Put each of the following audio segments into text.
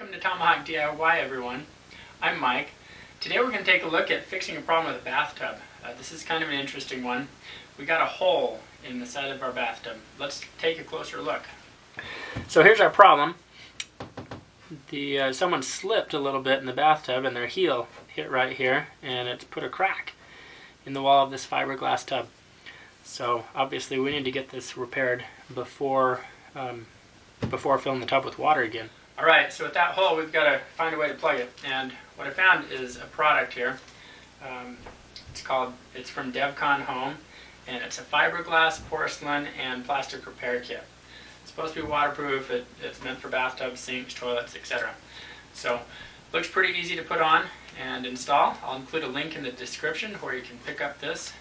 Welcome to Tomahawk DIY, everyone. I'm Mike. Today we're going to take a look at fixing a problem with a bathtub. This is kind of an interesting one. We got a hole in the side of our bathtub. Let's take a closer look. So here's our problem. Someone slipped a little bit in the bathtub and their heel hit right here, and it's put a crack in the wall of this fiberglass tub. So obviously we need to get this repaired before filling the tub with water again. Alright, so with that hole we've got to find a way to plug it, and what I found is a product here. It's from Devcon Home, and it's a fiberglass, porcelain, and plastic repair kit. It's supposed to be waterproof. It's meant for bathtubs, sinks, toilets, etc. So looks pretty easy to put on and install. I'll include a link in the description where you can pick up this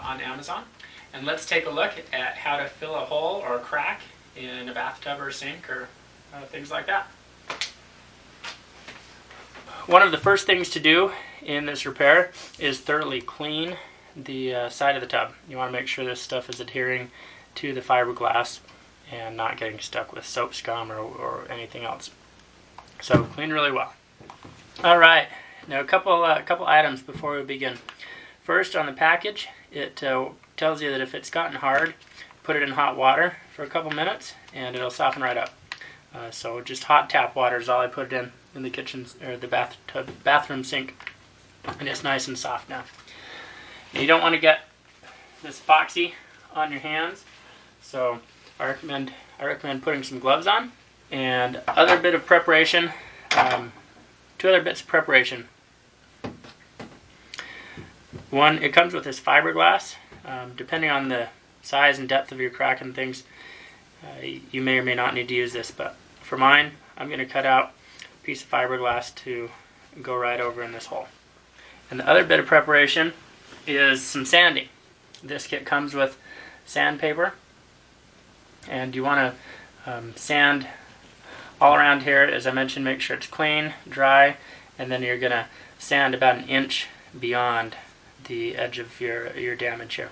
on Amazon. And let's take a look at how to fill a hole or a crack in a bathtub or sink or things like that. One of the first things to do in this repair is thoroughly clean the side of the tub. You want to make sure this stuff is adhering to the fiberglass and not getting stuck with soap scum or anything else. So clean really well. Alright, now a couple items before we begin. First, on the package, it tells you that if it's gotten hard, put it in hot water for a couple minutes and it'll soften right up. So just hot tap water is all I put it in the kitchen or the bathroom sink, and it's nice and soft now. You don't want to get this epoxy on your hands, so I recommend putting some gloves on. And other bit of preparation, two other bits of preparation. One, it comes with this fiberglass. Depending on the size and depth of your crack and things, you may or may not need to use this, but for mine, I'm going to cut out a piece of fiberglass to go right over in this hole. And the other bit of preparation is some sanding. This kit comes with sandpaper, and you want to sand all around here. As I mentioned, make sure it's clean, dry, and then you're going to sand about an inch beyond the edge of your damage here.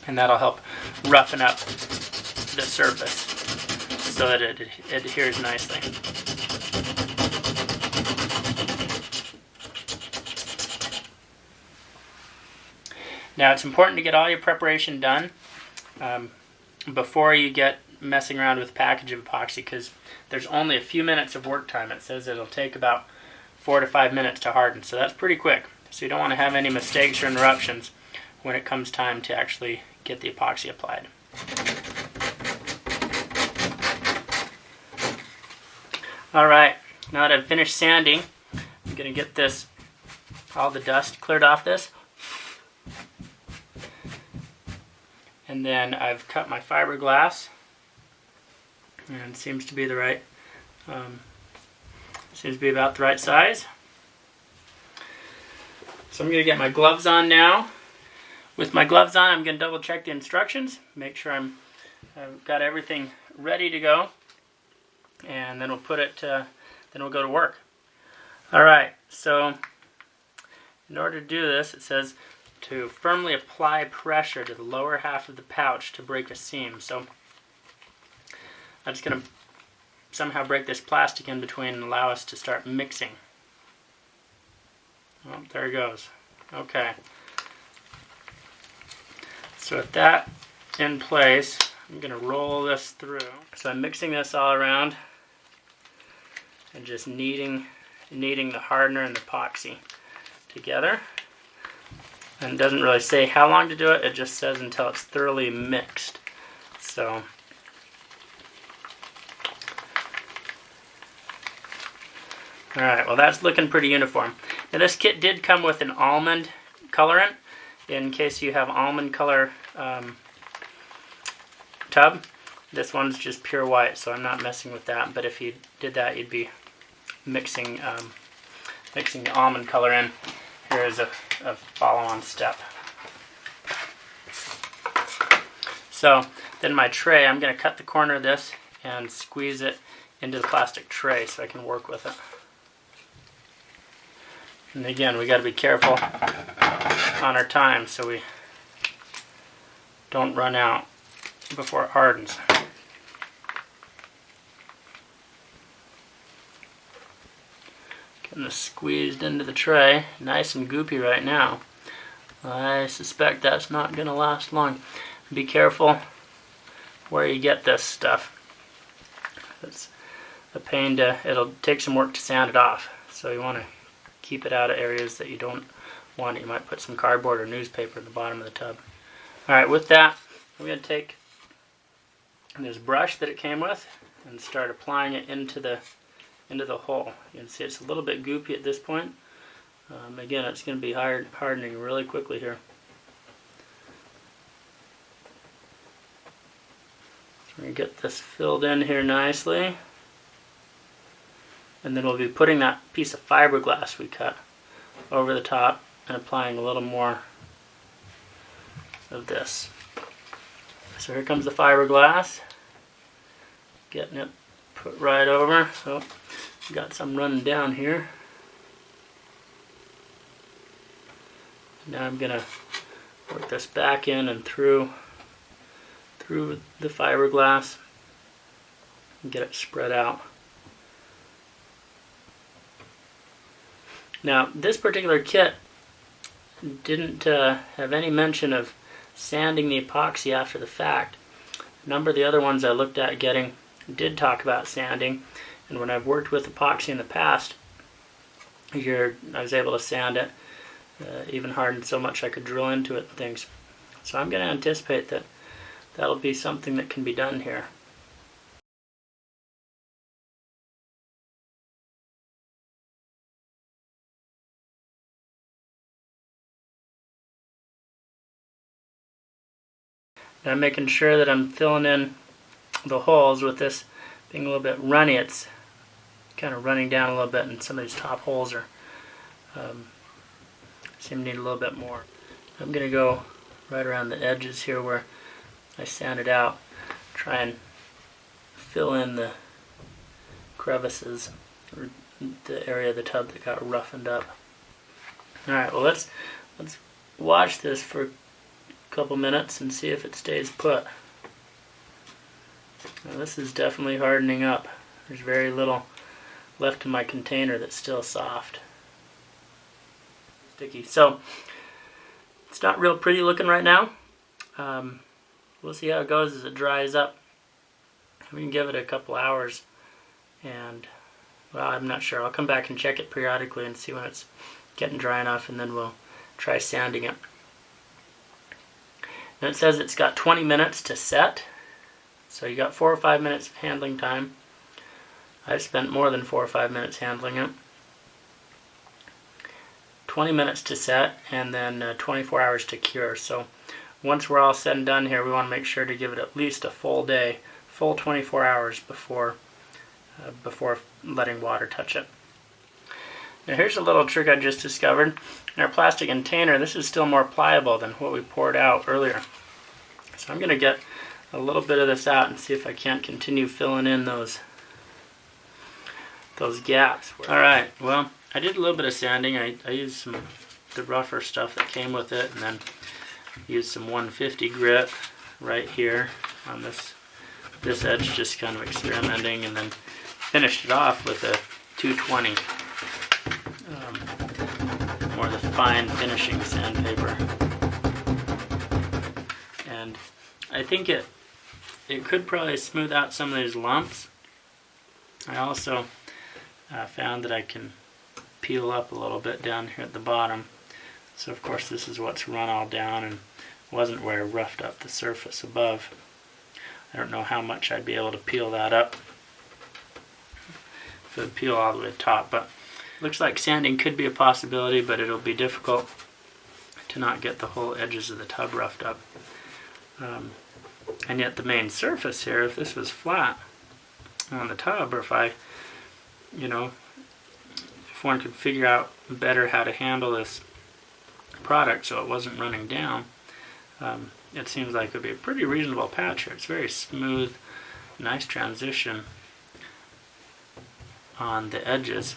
And that'll help roughen up the surface so that it adheres nicely. Now it's important to get all your preparation done before you get messing around with a package of epoxy, because there's only a few minutes of work time. It says it'll take about 4 to 5 minutes to harden, so that's pretty quick. So you don't want to have any mistakes or interruptions when it comes time to actually get the epoxy applied. Alright, now that I've finished sanding, I'm going to get all the dust cleared off this. And then I've cut my fiberglass, and it seems to be about the right size. So I'm going to get my gloves on now. With my gloves on, I'm going to double check the instructions, make sure I've got everything ready to go, and then we'll go to work. Alright, so in order to do this, it says to firmly apply pressure to the lower half of the pouch to break a seam. So I'm just going to somehow break this plastic in between and allow us to start mixing. Oh, there it goes. Okay. So with that in place, I'm going to roll this through. So I'm mixing this all around and just kneading the hardener and the epoxy together. And it doesn't really say how long to do it, it just says until it's thoroughly mixed. So alright, well that's looking pretty uniform. Now this kit did come with an almond colorant, in case you have almond color tub. This one's just pure white, so I'm not messing with that, but if you did that, you'd be mixing the almond color in. Here is a follow-on step. So then my tray, I'm going to cut the corner of this and squeeze it into the plastic tray so I can work with it. And again, we got to be careful on our time so we don't run out before it hardens. Getting this squeezed into the tray. Nice and goopy right now. I suspect that's not going to last long. Be careful where you get this stuff. It's a pain to, it'll take some work to sand it off. So you want to keep it out of areas that you don't want it. You might put some cardboard or newspaper at the bottom of the tub. Alright, with that, I'm going to take this brush that it came with and start applying it into the hole. You can see it's a little bit goopy at this point. Again, it's going to be hardening really quickly here. So we're going to get this filled in here nicely. And then we'll be putting that piece of fiberglass we cut over the top and applying a little more of this. So here comes the fiberglass. Getting it put right over. So we got some running down here. Now I'm gonna work this back in and through the fiberglass and get it spread out. Now this particular kit didn't have any mention of sanding the epoxy after the fact. A number of the other ones I looked at getting did talk about sanding, and when I've worked with epoxy in the past, I was able to sand it, even hardened so much I could drill into it and things. So I'm going to anticipate that that'll be something that can be done here. I'm making sure that I'm filling in the holes with this being a little bit runny. It's kind of running down a little bit, and some of these top holes are seem to need a little bit more. I'm going to go right around the edges here where I sanded out, try and fill in the crevices or the area of the tub that got roughened up. Alright, well let's watch this for a couple minutes and see if it stays put. Now this is definitely hardening up. There's very little left in my container that's still soft. Sticky. So it's not real pretty looking right now. We'll see how it goes as it dries up. We can give it a couple hours, and well, I'm not sure. I'll come back and check it periodically and see when it's getting dry enough, and then we'll try sanding it. And it says it's got 20 minutes to set, so you got 4 or 5 minutes of handling time. I've spent more than 4 or 5 minutes handling it. 20 minutes to set, and then 24 hours to cure. So once we're all said and done here, we want to make sure to give it at least a full day, full 24 hours before letting water touch it. Now here's a little trick I just discovered. In our plastic container, this is still more pliable than what we poured out earlier. So I'm going to get a little bit of this out and see if I can't continue filling in those gaps. Alright, well, I did a little bit of sanding. I used the rougher stuff that came with it, and then used some 150 grit right here on this edge, just kind of experimenting, and then finished it off with a 220, more the fine finishing sandpaper. And I think it could probably smooth out some of these lumps. I also found that I can peel up a little bit down here at the bottom. So of course this is what's run all down and wasn't where I roughed up the surface above. I don't know how much I'd be able to peel that up if it would peel all the way to the top, but looks like sanding could be a possibility, but it'll be difficult to not get the whole edges of the tub roughed up. And yet the main surface here, if this was flat on the tub, or if if one could figure out better how to handle this product so it wasn't running down, it seems like it would be a pretty reasonable patch here. It's very smooth, nice transition on the edges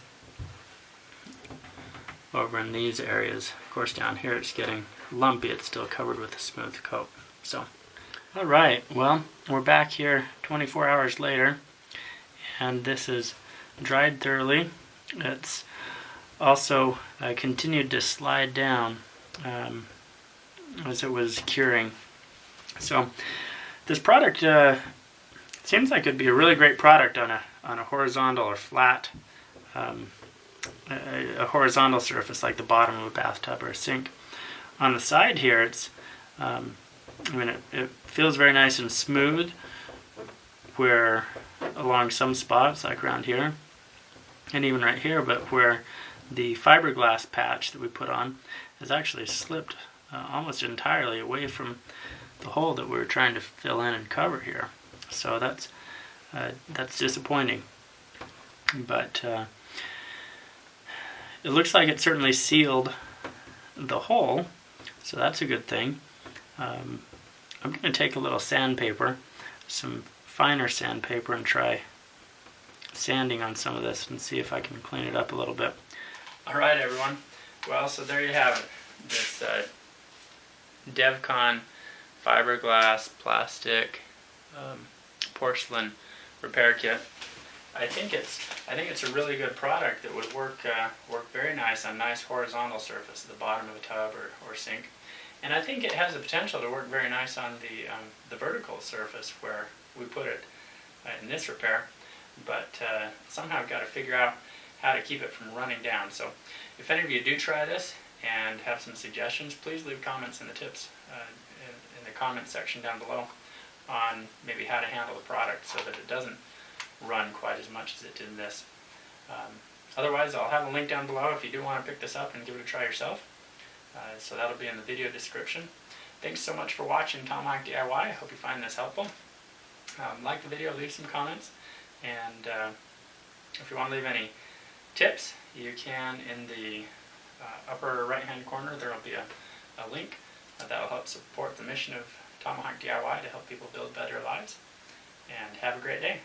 over in these areas. Of course down here it's getting lumpy, it's still covered with a smooth coat. So, alright, well, we're back here 24 hours later, and this is dried thoroughly. It's also continued to slide down as it was curing. So this product seems like it'd be a really great product on a horizontal or flat, a horizontal surface like the bottom of a bathtub or a sink. On the side here, it's it feels very nice and smooth where along some spots, like around here, and even right here, but where the fiberglass patch that we put on has actually slipped almost entirely away from the hole that we were trying to fill in and cover here. So that's disappointing. But it looks like it certainly sealed the hole, so that's a good thing. I'm going to take a little sandpaper, some finer sandpaper, and try sanding on some of this and see if I can clean it up a little bit. Alright everyone, well, so there you have it. This Devcon fiberglass plastic porcelain repair kit. I think it's a really good product that would work very nice on nice horizontal surface at the bottom of a tub or sink. And I think it has the potential to work very nice on the vertical surface where we put it in this repair. But somehow I've got to figure out how to keep it from running down. So if any of you do try this and have some suggestions, please leave comments in the tips in the comment section down below on maybe how to handle the product so that it doesn't run quite as much as it did in this. Otherwise, I'll have a link down below if you do want to pick this up and give it a try yourself. So that'll be in the video description. Thanks so much for watching Tomahawk DIY. I hope you find this helpful. Like the video, leave some comments, and if you want to leave any tips, you can in the upper right hand corner. There will be a link that will help support the mission of Tomahawk DIY to help people build better lives. And have a great day.